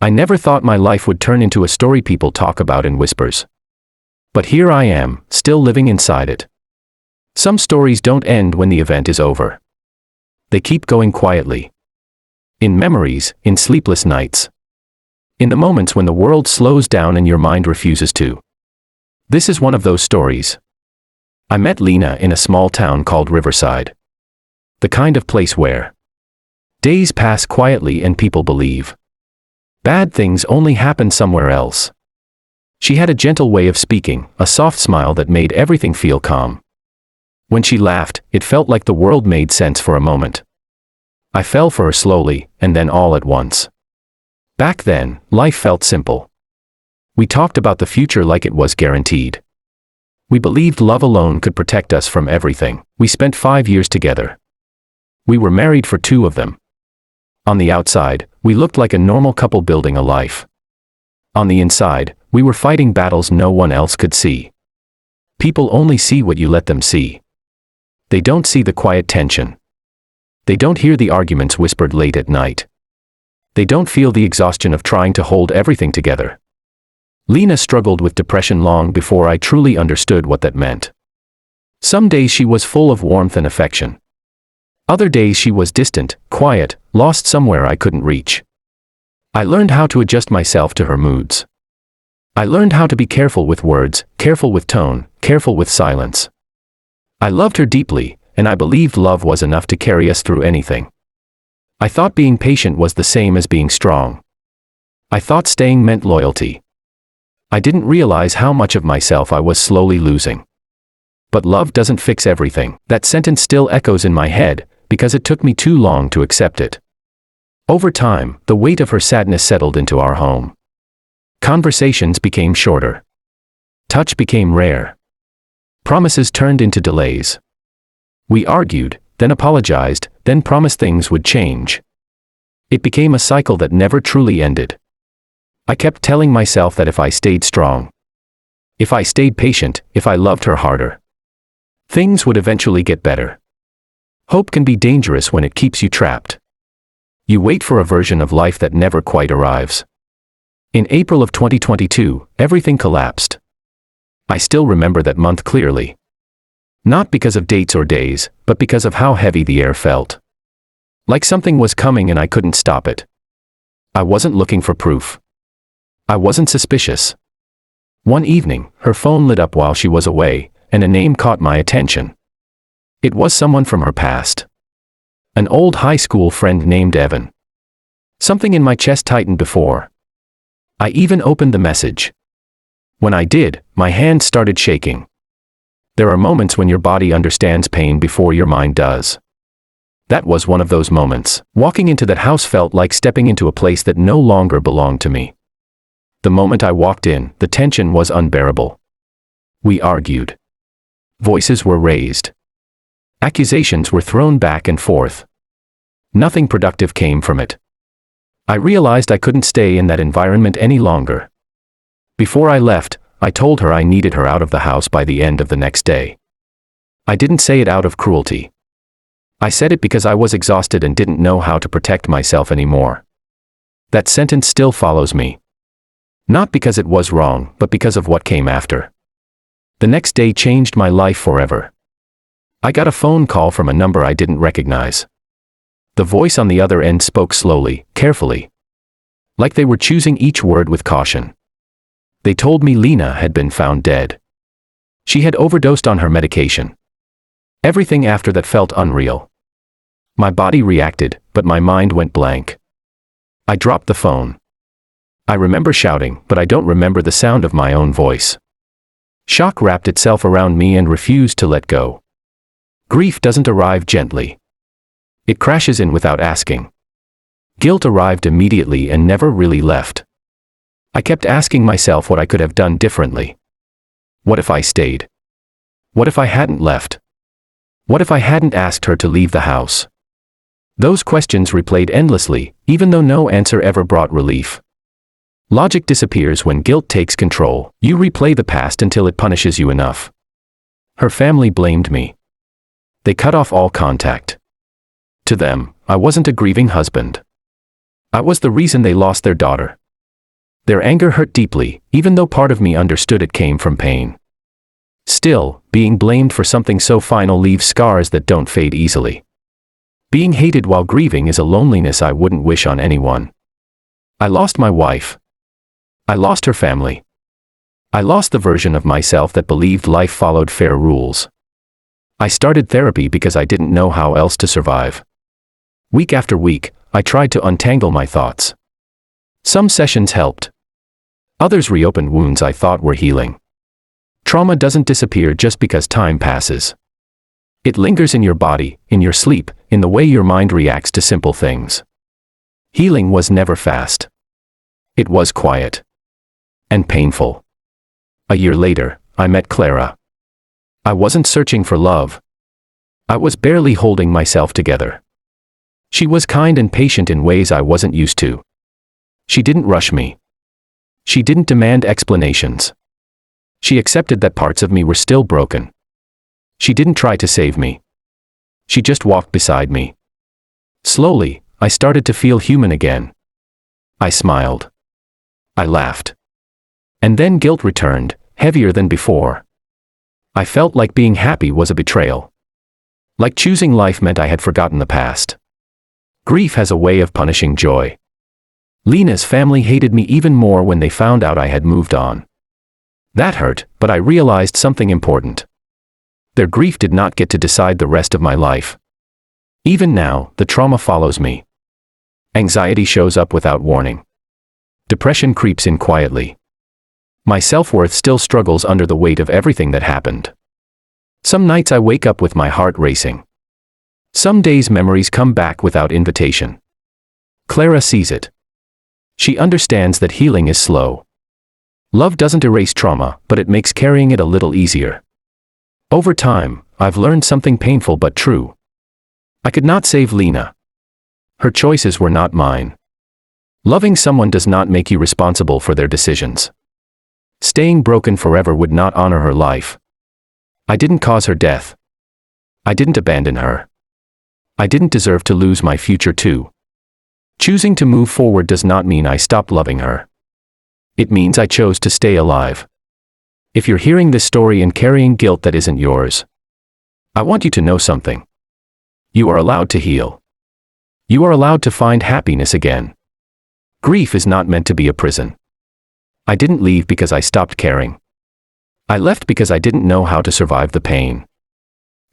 I never thought my life would turn into a story people talk about in whispers. But here I am, still living inside it. Some stories don't end when the event is over. They keep going quietly. In memories, in sleepless nights. In the moments when the world slows down and your mind refuses to. This is one of those stories. I met Lena in a small town called Riverside. The kind of place where days pass quietly and people believe bad things only happen somewhere else. She had a gentle way of speaking, a soft smile that made everything feel calm. When she laughed, it felt like the world made sense for a moment. I fell for her slowly, and then all at once. Back then, life felt simple. We talked about the future like it was guaranteed. We believed love alone could protect us from everything. We spent 5 years together. We were married for 2 of them. On the outside, we looked like a normal couple building a life. On the inside, we were fighting battles no one else could see. People only see what you let them see. They don't see the quiet tension. They don't hear the arguments whispered late at night. They don't feel the exhaustion of trying to hold everything together. Lena struggled with depression long before I truly understood what that meant. Some days she was full of warmth and affection. Other days she was distant, quiet, lost somewhere I couldn't reach. I learned how to adjust myself to her moods. I learned how to be careful with words, careful with tone, careful with silence. I loved her deeply, and I believed love was enough to carry us through anything. I thought being patient was the same as being strong. I thought staying meant loyalty. I didn't realize how much of myself I was slowly losing. But love doesn't fix everything. That sentence still echoes in my head, because it took me too long to accept it. Over time, the weight of her sadness settled into our home. Conversations became shorter. Touch became rare. Promises turned into delays. We argued, then apologized, then promised things would change. It became a cycle that never truly ended. I kept telling myself that if I stayed strong, if I stayed patient, if I loved her harder, things would eventually get better. Hope can be dangerous when it keeps you trapped. You wait for a version of life that never quite arrives. In April of 2022, everything collapsed. I still remember that month clearly. Not because of dates or days, but because of how heavy the air felt. Like something was coming and I couldn't stop it. I wasn't looking for proof. I wasn't suspicious. One evening, her phone lit up while she was away, and a name caught my attention. It was someone from her past. An old high school friend named Evan. Something in my chest tightened before I even opened the message. When I did, my hand started shaking. There are moments when your body understands pain before your mind does. That was one of those moments. Walking into that house felt like stepping into a place that no longer belonged to me. The moment I walked in, the tension was unbearable. We argued. Voices were raised. Accusations were thrown back and forth. Nothing productive came from it. I realized I couldn't stay in that environment any longer. Before I left, I told her I needed her out of the house by the end of the next day. I didn't say it out of cruelty. I said it because I was exhausted and didn't know how to protect myself anymore. That sentence still follows me. Not because it was wrong, but because of what came after. The next day changed my life forever. I got a phone call from a number I didn't recognize. The voice on the other end spoke slowly, carefully. Like they were choosing each word with caution. They told me Lena had been found dead. She had overdosed on her medication. Everything after that felt unreal. My body reacted, but my mind went blank. I dropped the phone. I remember shouting, but I don't remember the sound of my own voice. Shock wrapped itself around me and refused to let go. Grief doesn't arrive gently. It crashes in without asking. Guilt arrived immediately and never really left. I kept asking myself what I could have done differently. What if I stayed? What if I hadn't left? What if I hadn't asked her to leave the house? Those questions replayed endlessly, even though no answer ever brought relief. Logic disappears when guilt takes control. You replay the past until it punishes you enough. Her family blamed me. They cut off all contact. To them, I wasn't a grieving husband. I was the reason they lost their daughter. Their anger hurt deeply, even though part of me understood it came from pain. Still, being blamed for something so final leaves scars that don't fade easily. Being hated while grieving is a loneliness I wouldn't wish on anyone. I lost my wife. I lost her family. I lost the version of myself that believed life followed fair rules. I started therapy because I didn't know how else to survive. Week after week, I tried to untangle my thoughts. Some sessions helped. Others reopened wounds I thought were healing. Trauma doesn't disappear just because time passes. It lingers in your body, in your sleep, in the way your mind reacts to simple things. Healing was never fast. It was quiet. And painful. A year later, I met Clara. I wasn't searching for love. I was barely holding myself together. She was kind and patient in ways I wasn't used to. She didn't rush me. She didn't demand explanations. She accepted that parts of me were still broken. She didn't try to save me. She just walked beside me. Slowly, I started to feel human again. I smiled. I laughed. And then guilt returned, heavier than before. I felt like being happy was a betrayal. Like choosing life meant I had forgotten the past. Grief has a way of punishing joy. Lena's family hated me even more when they found out I had moved on. That hurt, but I realized something important. Their grief did not get to decide the rest of my life. Even now, the trauma follows me. Anxiety shows up without warning. Depression creeps in quietly. My self-worth still struggles under the weight of everything that happened. Some nights I wake up with my heart racing. Some days memories come back without invitation. Clara sees it. She understands that healing is slow. Love doesn't erase trauma, but it makes carrying it a little easier. Over time, I've learned something painful but true. I could not save Lena. Her choices were not mine. Loving someone does not make you responsible for their decisions. Staying broken forever would not honor her life. I didn't cause her death. I didn't abandon her. I didn't deserve to lose my future too. Choosing to move forward does not mean I stopped loving her. It means I chose to stay alive. If you're hearing this story and carrying guilt that isn't yours, I want you to know something. You are allowed to heal. You are allowed to find happiness again. Grief is not meant to be a prison. I didn't leave because I stopped caring. I left because I didn't know how to survive the pain.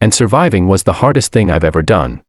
And surviving was the hardest thing I've ever done.